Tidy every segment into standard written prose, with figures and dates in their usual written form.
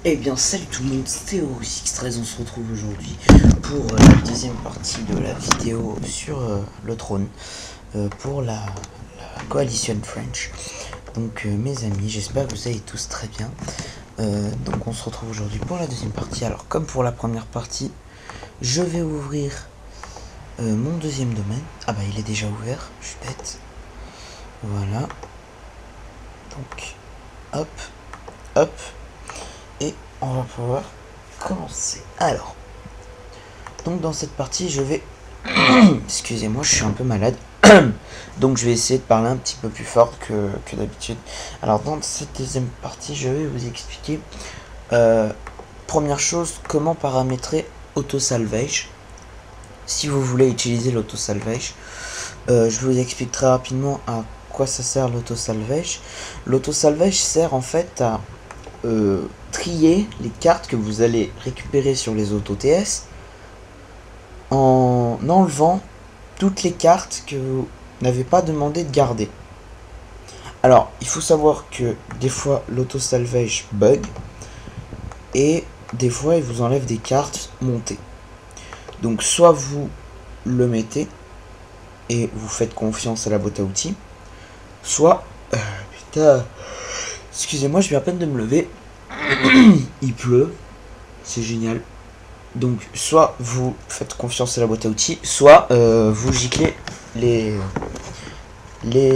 Eh bien salut tout le monde, c'est Théo613, on se retrouve aujourd'hui pour la deuxième partie de la vidéo sur le trône pour la coalition French. Donc mes amis, j'espère que vous allez tous très bien. Donc on se retrouve aujourd'hui pour la deuxième partie. Alors comme pour la première partie, je vais ouvrir mon deuxième domaine. Ah bah il est déjà ouvert, je suis bête. Voilà. Donc hop, hop. Et on va pouvoir commencer. Alors, donc dans cette partie, je vais... Excusez-moi, je suis un peu malade. Donc je vais essayer de parler un petit peu plus fort que d'habitude. Alors dans cette deuxième partie, je vais vous expliquer, première chose, comment paramétrer auto-salvage. Si vous voulez utiliser l'auto-salvage, je vous explique très rapidement à quoi ça sert l'auto-salvage. L'auto-salvage sert en fait à trier les cartes que vous allez récupérer sur les auto-TS en enlevant toutes les cartes que vous n'avez pas demandé de garder. Alors, il faut savoir que des fois l'auto-salvage bug et des fois il vous enlève des cartes montées. Donc soit vous le mettez et vous faites confiance à la boîte à outils, soit putain, excusez-moi, je viens à peine de me lever. Il pleut, c'est génial. Donc soit vous faites confiance à la boîte à outils, soit vous giclez les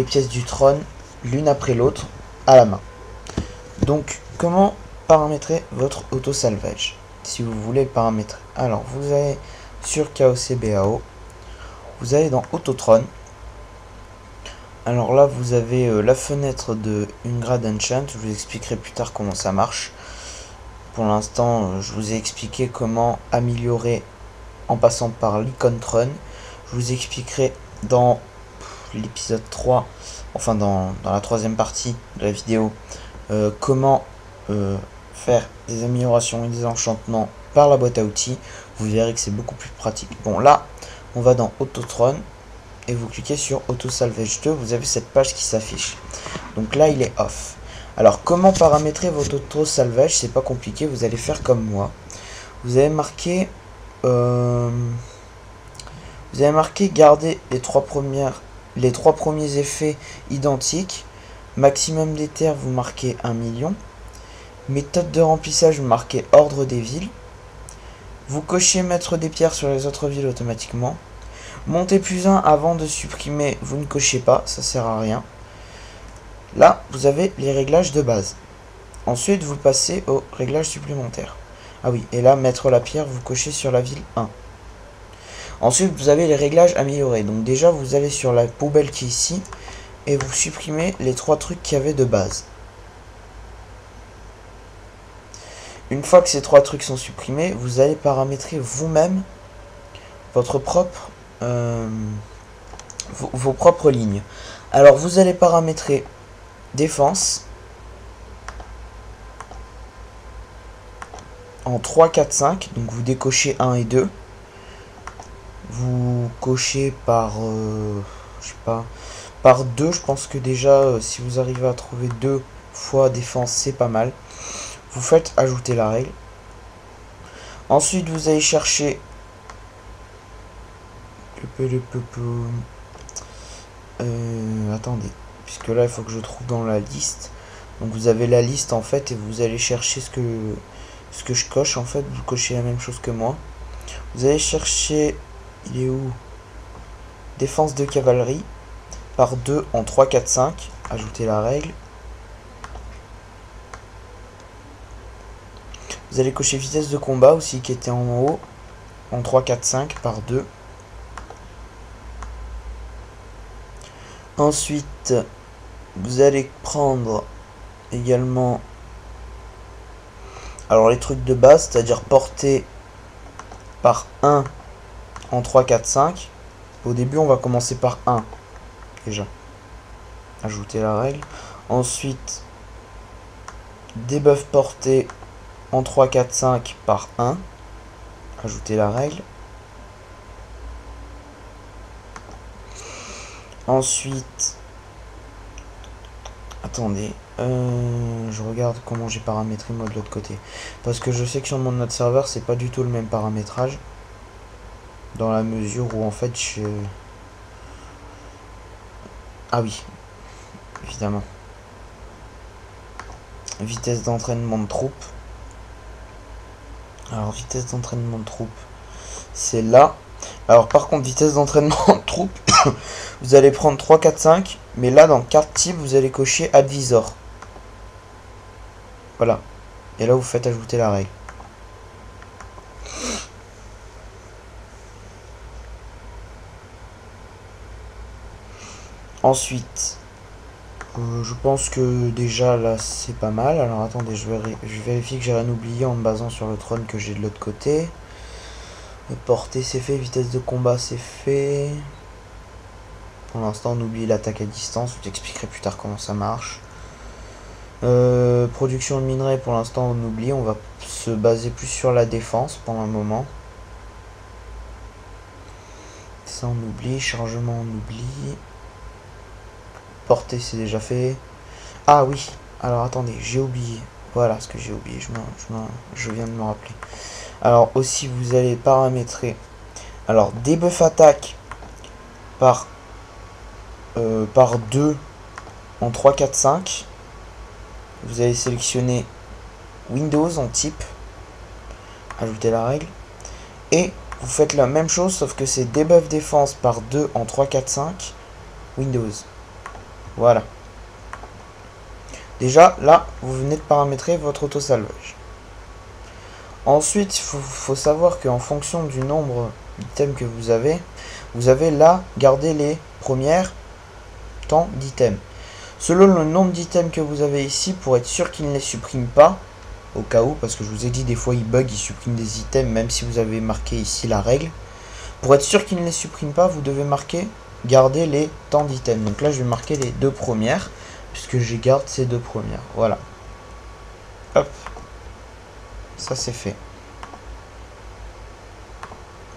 pièces du trône l'une après l'autre à la main. Donc comment paramétrer votre auto-salvage si vous voulez le paramétrer? Alors vous allez sur KOCBAO, vous allez dans Autotron. Alors là vous avez la fenêtre de Ungrad Enchant, je vous expliquerai plus tard comment ça marche. Pour l'instant, je vous ai expliqué comment améliorer en passant par l'icône Tron. Je vous expliquerai dans l'épisode 3, enfin dans la troisième partie de la vidéo, comment faire des améliorations et des enchantements par la boîte à outils. Vous verrez que c'est beaucoup plus pratique. Bon, là, on va dans Autotron et vous cliquez sur Auto Salvage 2. Vous avez cette page qui s'affiche. Donc là, il est off. Alors, comment paramétrer votre auto-salvage? C'est pas compliqué, vous allez faire comme moi. Vous avez marqué garder les trois premiers effets identiques. Maximum des terres, vous marquez 1 million. Méthode de remplissage, vous marquez ordre des villes. Vous cochez mettre des pierres sur les autres villes automatiquement. Monter +1 avant de supprimer, vous ne cochez pas, ça sert à rien. Là, vous avez les réglages de base. Ensuite, vous passez aux réglages supplémentaires. Ah oui, et là, mettre la pierre, vous cochez sur la ville 1. Ensuite, vous avez les réglages améliorés. Donc déjà, vous allez sur la poubelle qui est ici, et vous supprimez les 3 trucs qu'il y avait de base. Une fois que ces 3 trucs sont supprimés, vous allez paramétrer vous-même votre propre, vos propres lignes. Alors, vous allez paramétrer défense en 3, 4, 5. Donc vous décochez 1 et 2. Vous cochez par je sais pas, par 2. Je pense que déjà si vous arrivez à trouver 2 fois défense, c'est pas mal. Vous faites ajouter la règle. Ensuite vous allez chercher attendez, puisque là il faut que je trouve dans la liste. Donc vous avez la liste en fait et vous allez chercher ce que je coche en fait. Vous cochez la même chose que moi. Vous allez chercher, il est où? Défense de cavalerie par 2 en 3, 4, 5. Ajouter la règle. Vous allez cocher vitesse de combat aussi qui était en haut en 3, 4, 5 par 2. Ensuite, vous allez prendre également alors les trucs de base, c'est-à-dire portée par 1 en 3, 4, 5. Au début, on va commencer par 1 déjà. Ajouter la règle. Ensuite, debuff portée en 3, 4, 5 par 1. Ajouter la règle. Ensuite, Attendez, je regarde comment j'ai paramétré moi de l'autre côté. Parce que je sais que sur mon autre serveur, c'est pas du tout le même paramétrage. Dans la mesure où en fait je... Ah oui, évidemment. Vitesse d'entraînement de troupes. Alors vitesse d'entraînement de troupes, c'est là. Alors par contre vitesse d'entraînement de troupes, vous allez prendre 3, 4, 5. Mais là dans carte type, vous allez cocher Advisor. Voilà. Et là vous faites ajouter la règle. Ensuite, je pense que déjà là c'est pas mal. Alors attendez, je vérifie que j'ai rien oublié en me basant sur le trône que j'ai de l'autre côté. Portée c'est fait, vitesse de combat c'est fait. Pour l'instant on oublie l'attaque à distance, je vous expliquerai plus tard comment ça marche. Production de minerais pour l'instant on oublie, on va se baser plus sur la défense pendant un moment. Ça on oublie, chargement on oublie. Portée c'est déjà fait. Ah oui, alors attendez, j'ai oublié. Voilà ce que j'ai oublié, je viens de me rappeler. Alors aussi vous allez paramétrer. Alors debuff attaque par 2 en 3, 4, 5. Vous allez sélectionner Windows en type. Ajouter la règle. Et vous faites la même chose sauf que c'est debuff défense par 2 en 3, 4, 5. Windows. Voilà. Déjà, là, vous venez de paramétrer votre auto-salvage. Ensuite, il faut savoir qu'en fonction du nombre d'items que vous avez là, gardé les premières temps d'items. Selon le nombre d'items que vous avez ici, pour être sûr qu'il ne les supprime pas, au cas où, parce que je vous ai dit, des fois il bug, il supprime des items, même si vous avez marqué ici la règle. Pour être sûr qu'il ne les supprime pas, vous devez marquer garder les temps d'items. Donc là, je vais marquer les 2 premières, puisque je garde ces 2 premières. Voilà. Hop. Ça, c'est fait.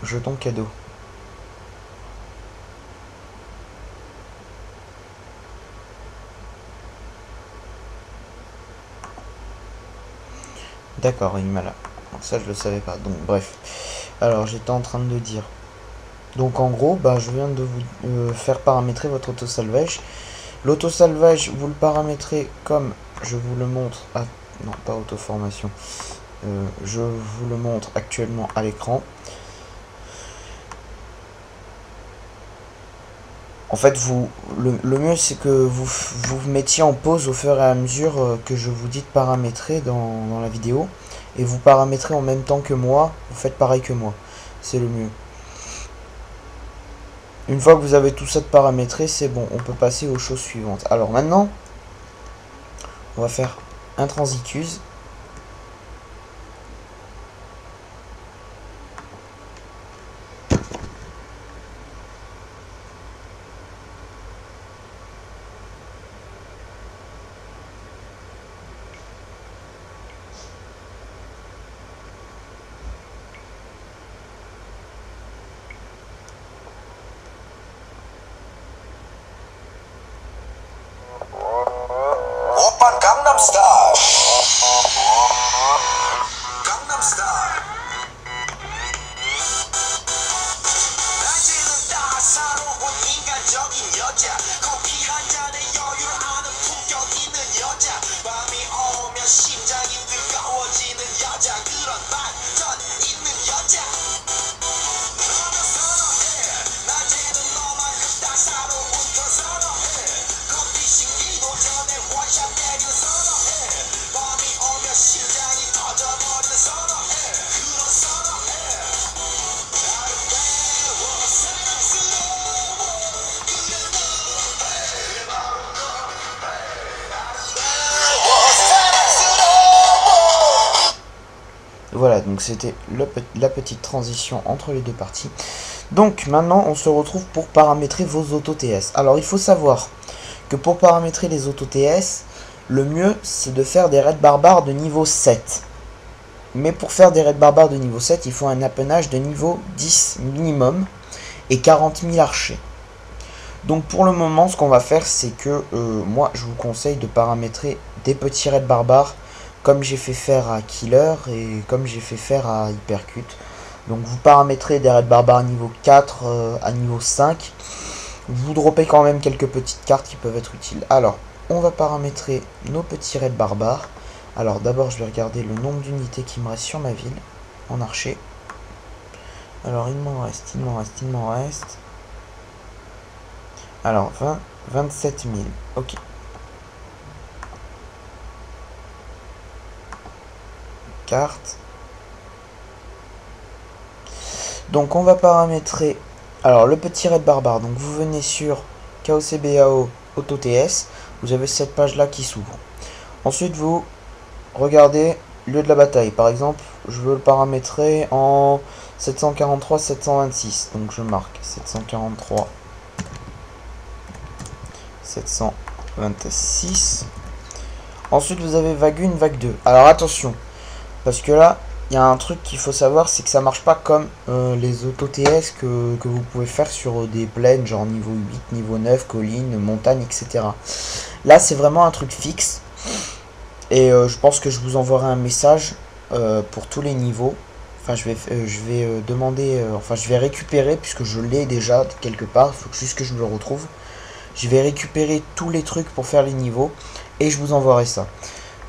Jeton cadeau. D'accord, il m'a là. Ça, je le savais pas. Donc, bref. Alors, j'étais en train de dire. Donc, en gros, bah, je viens de vous faire paramétrer votre auto-salvage. L'auto-salvage, vous le paramétrez comme je vous le montre. Ah, non, pas auto-formation. Je vous le montre actuellement à l'écran. En fait, le mieux, c'est que vous mettiez en pause au fur et à mesure que je vous dis de paramétrer dans la vidéo. Et vous paramétrez en même temps que moi. Vous faites pareil que moi. C'est le mieux. Une fois que vous avez tout ça de paramétré, c'est bon. On peut passer aux choses suivantes. Alors maintenant, on va faire un transitus. Gangnam Style. Gangnam Style. 낮에는 따사로운 인간적인 여자. 커피 한 잔에 여유를 아는 품격 있는 여자. 밤이 오면 심장이 뜨거워지는 여자. 그런 반전 있는 여자. 너는 선호해. 낮에는 너만큼 따사로운 걸 선호해. 커피 식기도 전에 원샷 때려 선호해. 밤이 오면 심장이 터져버리는 선호해. 그런 선호해. 아름다워 사랑스러워. 그래 너 그래 바로 너 아름다워 사랑스러워. Voilà, donc c'était la petite transition entre les deux parties. Donc maintenant, on se retrouve pour paramétrer vos auto-TS. Alors, il faut savoir que pour paramétrer les auto-TS, le mieux, c'est de faire des raids barbares de niveau 7. Mais pour faire des raids barbares de niveau 7, il faut un appannage de niveau 10 minimum et 40 000 archers. Donc pour le moment, ce qu'on va faire, c'est que moi, je vous conseille de paramétrer des petits raids barbares, comme j'ai fait faire à Killer et comme j'ai fait faire à Hypercute. Donc vous paramétrez des raids barbares niveau 4 à niveau 5. Vous droppez quand même quelques petites cartes qui peuvent être utiles. Alors, on va paramétrer nos petits raids barbares. Alors d'abord, je vais regarder le nombre d'unités qui me reste sur ma ville, en archer. Alors il m'en reste. Alors 27 000, ok. Carte. Donc on va paramétrer, alors le petit raid barbare, donc vous venez sur KOCBAO Auto TS, vous avez cette page là qui s'ouvre. Ensuite vous regardez lieu de la bataille, par exemple je veux le paramétrer en 743-726, donc je marque 743 726. Ensuite vous avez vague 1, vague 2. Alors attention, parce que là il y a un truc qu'il faut savoir, c'est que ça marche pas comme les auto TS que vous pouvez faire sur des plaines genre niveau 8, niveau 9, collines, montagnes, etc. Là c'est vraiment un truc fixe. Et je pense que je vous enverrai un message pour tous les niveaux. Enfin je vais demander, enfin je vais récupérer, puisque je l'ai déjà quelque part, il faut juste que je me le retrouve. Je vais récupérer tous les trucs pour faire les niveaux et je vous enverrai ça.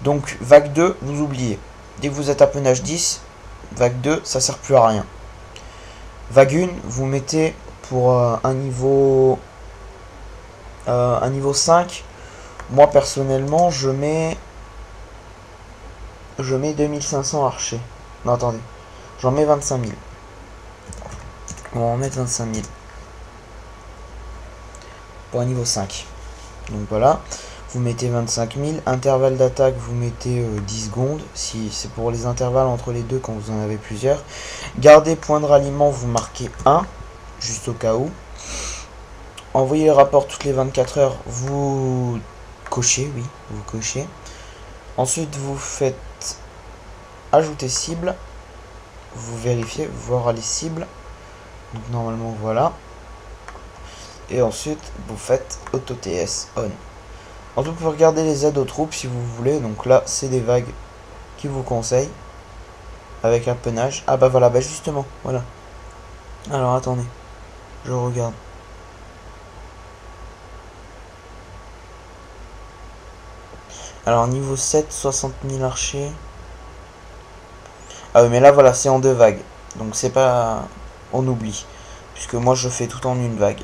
Donc vague 2, vous oubliez. Dès que vous êtes à peinage 10, vague 2, ça sert plus à rien. Vague 1, vous mettez pour un niveau 5. Moi personnellement, je mets 2500 archers. Non, attendez. J'en mets 25 000. On va en mettre 25 000. Pour un niveau 5. Donc voilà. Vous mettez 25 000. Intervalle d'attaque, vous mettez 10 secondes. Si c'est pour les intervalles entre les deux quand vous en avez plusieurs. Gardez point de ralliement, vous marquez 1. Juste au cas où. Envoyez les rapports toutes les 24 heures. Vous cochez, oui. Vous cochez. Ensuite, vous faites ajouter cible. Vous vérifiez, voir les cibles. Donc normalement, voilà. Et ensuite, vous faites Auto TS on. Ensuite, vous pouvez regarder les aides aux troupes si vous voulez. Donc là, c'est des vagues qui vous conseillent. Avec un peinage. Ah bah voilà, bah justement, voilà. Alors attendez, je regarde. Alors niveau 7, 60 000 archers. Ah oui, mais là voilà, c'est en 2 vagues. Donc c'est pas... On oublie. Puisque moi je fais tout en une vague.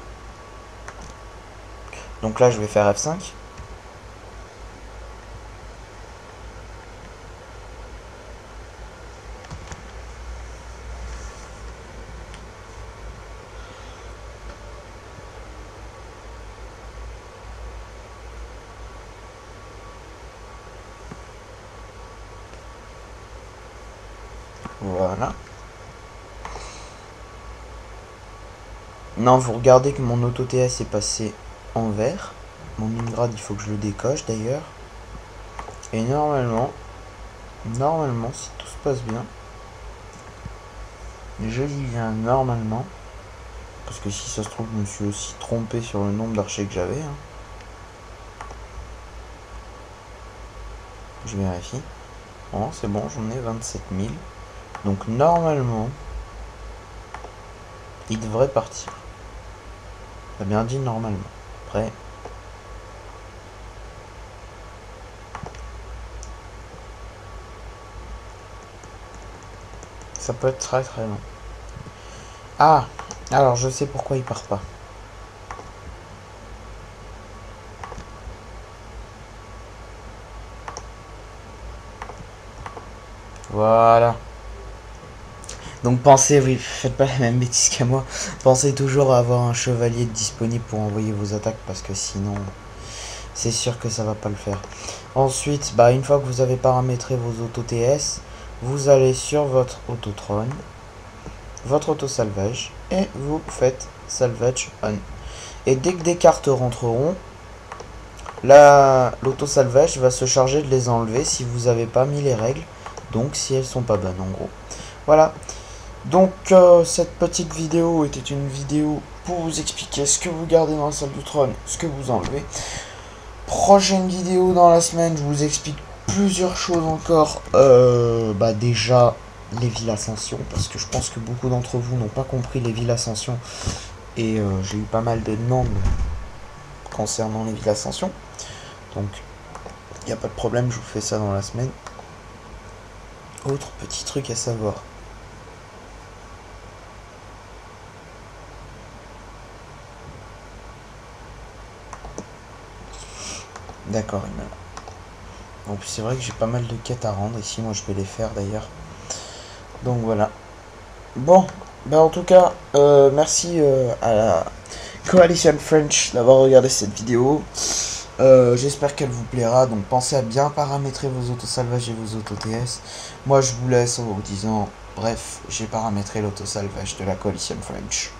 Donc là je vais faire F5. Voilà. Non, vous regardez que mon auto TS est passé en vert. Mon Ingrad, il faut que je le décoche d'ailleurs. Et normalement, si tout se passe bien, je dis bien normalement, parce que si ça se trouve, je me suis aussi trompé sur le nombre d'archers que j'avais. Hein. Je vérifie. Bon, c'est bon, j'en ai 27 000. Donc normalement, il devrait partir. T'as bien dit normalement. Après. Ça peut être très très long. Ah, alors je sais pourquoi il part pas. Voilà. Donc pensez, oui, faites pas la même bêtise qu'à moi. Pensez toujours à avoir un chevalier disponible pour envoyer vos attaques, parce que sinon, c'est sûr que ça va pas le faire. Ensuite, bah, une fois que vous avez paramétré vos auto TS, vous allez sur votre autotron, votre auto salvage, et vous faites salvage on. Et dès que des cartes rentreront, l'auto salvage va se charger de les enlever si vous n'avez pas mis les règles, donc si elles sont pas bonnes en gros. Voilà. Donc cette petite vidéo était une vidéo pour vous expliquer ce que vous gardez dans la salle du trône, ce que vous enlevez. Prochaine vidéo dans la semaine, je vous explique plusieurs choses encore. Déjà les villes Ascension, parce que je pense que beaucoup d'entre vous n'ont pas compris les villes Ascension. Et j'ai eu pas mal de demandes concernant les villes Ascension. Donc il n'y a pas de problème, je vous fais ça dans la semaine. Autre petit truc à savoir. D'accord, il m'a... Donc c'est vrai que j'ai pas mal de quêtes à rendre ici, moi je vais les faire d'ailleurs. Donc voilà. Bon, en tout cas, merci à la Coalition French d'avoir regardé cette vidéo. J'espère qu'elle vous plaira, donc pensez à bien paramétrer vos autosalvages et vos auto-TS. Moi je vous laisse en vous disant, bref, j'ai paramétré l'autosalvage de la Coalition French.